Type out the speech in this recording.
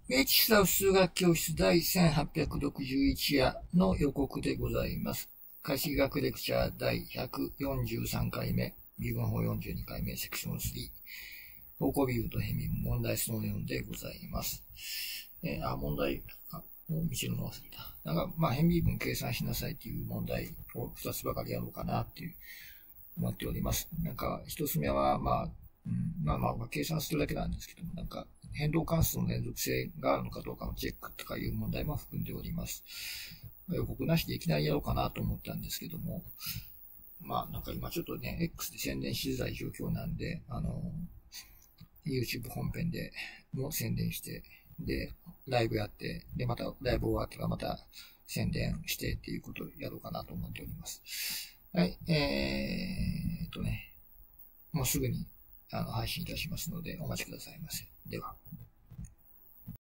H スタッフ数学教室第1861夜の予告でございます。可視学レクチャー第143回目、微分法42回目、セクション3、方向微分と変微分問題その4でございます。問題、見せるの忘れた。変微分計算しなさいっていう問題を2つばかりやろうかなっていう思っております。1つ目は、計算するだけなんですけども、変動関数の連続性があるのかどうかのチェックとかいう問題も含んでおります。予告なしでいきなりやろうかなと思ったんですけども、今ちょっとね、X で宣伝しづらい状況なんで、YouTube 本編でも宣伝して、で、ライブやって、で、またライブ終わってからまた宣伝してっていうことをやろうかなと思っております。はい、もうすぐに配信いたしますのでお待ちくださいませ。では。